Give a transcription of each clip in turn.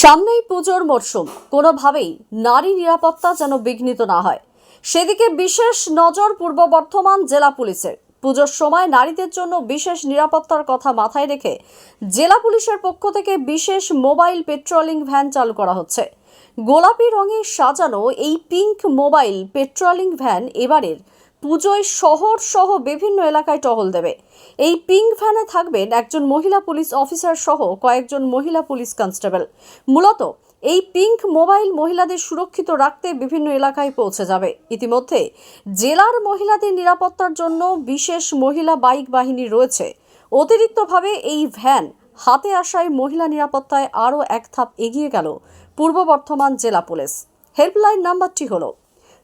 সামনেই পুজোর মরশুম, কোনোভাবেই নারী নিরাপত্তা যেন বিঘ্নিত না হয় সেদিকে বিশেষ নজর পূর্ব বর্ধমান জেলা পুলিশের। পুজোর সময় নারীদের জন্য বিশেষ নিরাপত্তার কথা মাথায় রেখে জেলা পুলিশের পক্ষ থেকে বিশেষ মোবাইল পেট্রোলিং ভ্যান চালু করা হচ্ছে। গোলাপি রঙে সাজানো এই পিঙ্ক মোবাইল পেট্রোলিং ভ্যান এবারের পুজোয় শহর সহ বিভিন্ন এলাকায় টহল দেবে। এই পিঙ্ক ভ্যানে থাকবেন একজন মহিলা পুলিশ অফিসার সহ কয়েকজন মহিলা পুলিশ কনস্টেবল। মূলত এই পিঙ্ক মোবাইল মহিলাদের সুরক্ষিত রাখতে বিভিন্ন এলাকায় পৌঁছে যাবে। ইতিমধ্যে জেলার মহিলাদের নিরাপত্তার জন্য বিশেষ মহিলা বাইক বাহিনী রয়েছে। অতিরিক্তভাবে এই ভ্যান হাতে আসায় মহিলা নিরাপত্তায় আরও এক ধাপ এগিয়ে গেল পূর্ব বর্ধমান জেলা পুলিশ। হেল্পলাইন নাম্বারটি হল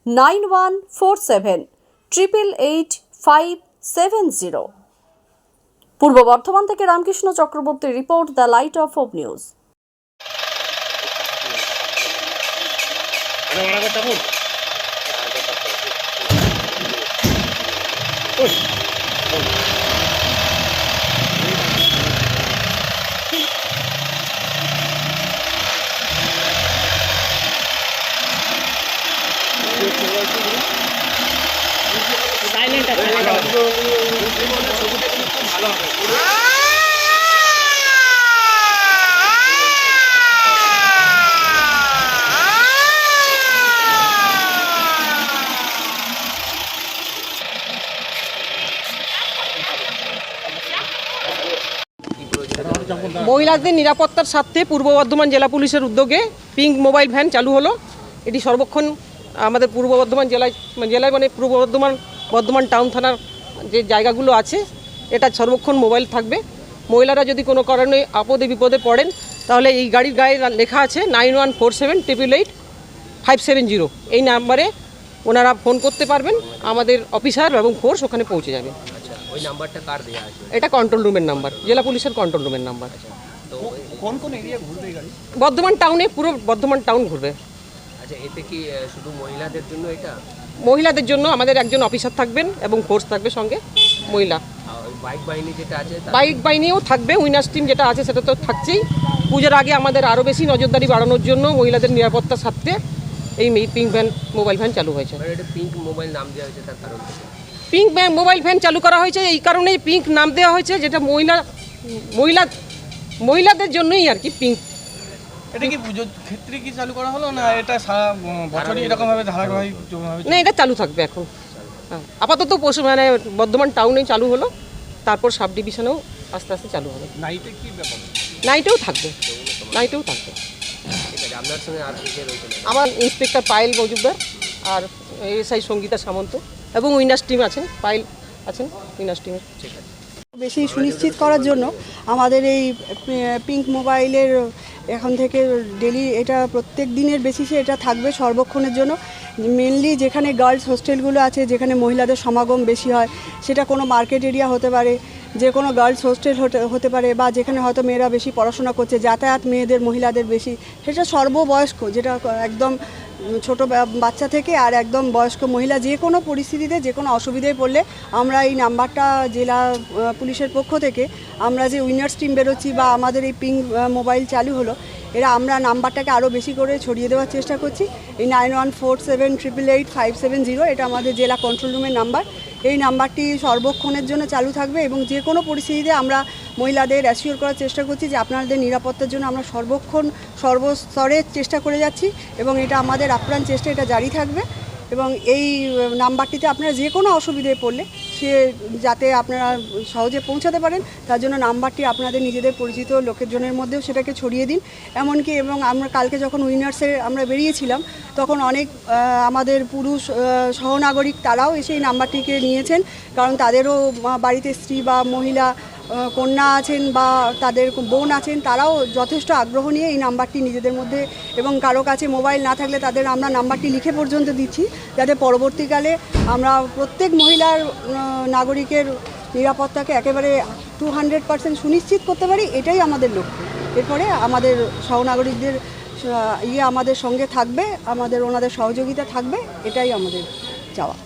9147888570। পূর্ব বর্ধমান থেকে রামকৃষ্ণ চক্রবর্তীর report, the light off hope news. মহিলাদের নিরাপত্তার স্বার্থে পূর্ব বর্ধমান জেলা পুলিশের উদ্যোগে পিঙ্ক মোবাইল ভ্যান চালু হলো। এটি সর্বক্ষণ আমাদের পূর্ব বর্ধমান জেলায় মানে পূর্ব বর্ধমান টাউন থানার যে জায়গাগুলো আছে এটা সর্বক্ষণ মোবাইল থাকবে। মহিলারা যদি কোনো কারণে আপদে বিপদে পড়েন তাহলে এই গাড়ির গায়ে লেখা আছে 9147888570। এই নাম্বারে ওনারা ফোন করতে পারবেন, আমাদের অফিসার এবং ফোর্স ওখানে পৌঁছে যাবে। ওই নাম্বারটা কার দেয়া আছে? এটা কন্ট্রোল রুমের নাম্বার, জেলা পুলিশের কন্ট্রোল রুমের নাম্বার। তো কোন কোন এরিয়া ঘুরবে গাড়ি? বর্ধমান টাউনে, পুরো বর্ধমান টাউন ঘুরবে। আচ্ছা, এতে কি শুধু মহিলাদের জন্য এটা? মহিলাদের জন্য আমাদের একজন অফিসার থাকবেন এবং ফোর্স থাকবে সঙ্গে মহিলা। বাইক বাহিনী যেটা আছে, বাইক বাহিনীও থাকবে, উইনার্স টিম যেটা আছে সেটা তো থাকছেই। পুজোর আগে আমাদের আরও বেশি নজরদারি বাড়ানোর জন্য মহিলাদের নিরাপত্তার স্বার্থে এই পিঙ্ক ভ্যান মোবাইল ভ্যান চালু হয়েছে। এটা পিঙ্ক মোবাইল নাম দেওয়া হয়েছে তার কারণ? পিঙ্ক মোবাইল ভ্যান চালু করা হয়েছে এই কারণেই পিঙ্ক নাম দেওয়া হয়েছে, যেটা মহিলাদের জন্যই আর কি পিঙ্ক। এটা কি পুজোর ক্ষেত্রে কি চালু করা হলো, না এটা সারা বছরই এরকম ভাবে ধারাবাহিক? না, এটা চালু থাকবে এখন। আপাতত মানে বর্ধমান টাউনেই চালু হলো, তারপর সাব ডিভিশনেও আস্তে আস্তে চালু হবে। নাইটে কি ব্যাপার? নাইটেও থাকবে, নাইটেও থাকবে। ঠিক আছে, আপনার সঙ্গে আর কে রয়েছে? আমার ইন্সপেক্টর পায়েল মজুমদার আর এসআই সঙ্গীতা সামন্ত এবং উইনার্স টিম আছেন, পায়েল আছেন উইনার্স টিমের। ঠিক আছে। বেশি সুনিশ্চিত করার জন্য আমাদের এই পিঙ্ক মোবাইলের এখন থেকে ডেলি এটা প্রত্যেক দিনের বেসিসে এটা থাকবে সর্বক্ষণের জন্য। মেনলি যেখানে গার্লস হোস্টেলগুলো আছে, যেখানে মহিলাদের সমাগম বেশি হয়, সেটা কোনো মার্কেট এরিয়া হতে পারে, যে কোনো গার্লস হোস্টেল হতে পারে, বা যেখানে হয়তো মেয়েরা বেশি পড়াশোনা করছে, যাতায়াত মেয়েদের মহিলাদের বেশি, সেটা সর্ববয়স্ক, যেটা একদম ছোট বাচ্চা থেকে আর একদম বয়স্ক মহিলা, যে কোনো পরিস্থিতিতে যে কোনো অসুবিধায় পড়লে আমরা এই নাম্বারটা জেলা পুলিশের পক্ষ থেকে আমরা যে উইনার্স টিম বেরোচ্ছি বা আমাদের এই পিঙ্ক মোবাইল চালু হলো, আমরা নাম্বারটাকে আরও বেশি করে ছড়িয়ে দেওয়ার চেষ্টা করছি। এই 9147888570 এটা আমাদের জেলা কন্ট্রোল রুমের নাম্বার। এই নাম্বারটি সর্বক্ষণের জন্য চালু থাকবে এবং যে কোনো পরিস্থিতিতে আমরা মহিলাদের অ্যাসিওর করার চেষ্টা করছি যে আপনাদের নিরাপত্তার জন্য আমরা সর্বক্ষণ সর্বস্তরে চেষ্টা করে যাচ্ছি এবং এটা আমাদের আপ্রাণ চেষ্টা, এটা জারি থাকবে। এবং এই নাম্বারটিতে আপনারা যে কোনো অসুবিধায় পড়লে সে যাতে আপনারা সহজে পৌঁছাতে পারেন, তার জন্য নাম্বারটি আপনাদের নিজেদের পরিচিত লোকজনের মধ্যেও সেটাকে ছড়িয়ে দিন। এমনকি এবং আমরা কালকে যখন উইনার্সে আমরা বেরিয়েছিলাম তখন অনেক আমাদের পুরুষ সহনাগরিক তারাও এসে এই নাম্বারটিকে নিয়েছেন, কারণ তাদেরও বাড়িতে স্ত্রী বা মহিলা কন্যা আছেন বা তাদের বোন আছেন, তারাও যথেষ্ট আগ্রহ নিয়ে এই নাম্বারটি নিজেদের মধ্যে, এবং কারো কাছে মোবাইল না থাকলে তাদের আমরা নাম্বারটি লিখে পর্যন্ত দিচ্ছি, যাতে পরবর্তীকালে আমরা প্রত্যেক মহিলার নাগরিকের নিরাপত্তাকে একেবারে 200% সুনিশ্চিত করতে পারি। এটাই আমাদের লক্ষ্য। এরপরে আমাদের সহনাগরিকদের আমাদের সঙ্গে থাকবে, আমাদের ওনাদের সহযোগিতা থাকবে, এটাই আমাদের চাওয়া।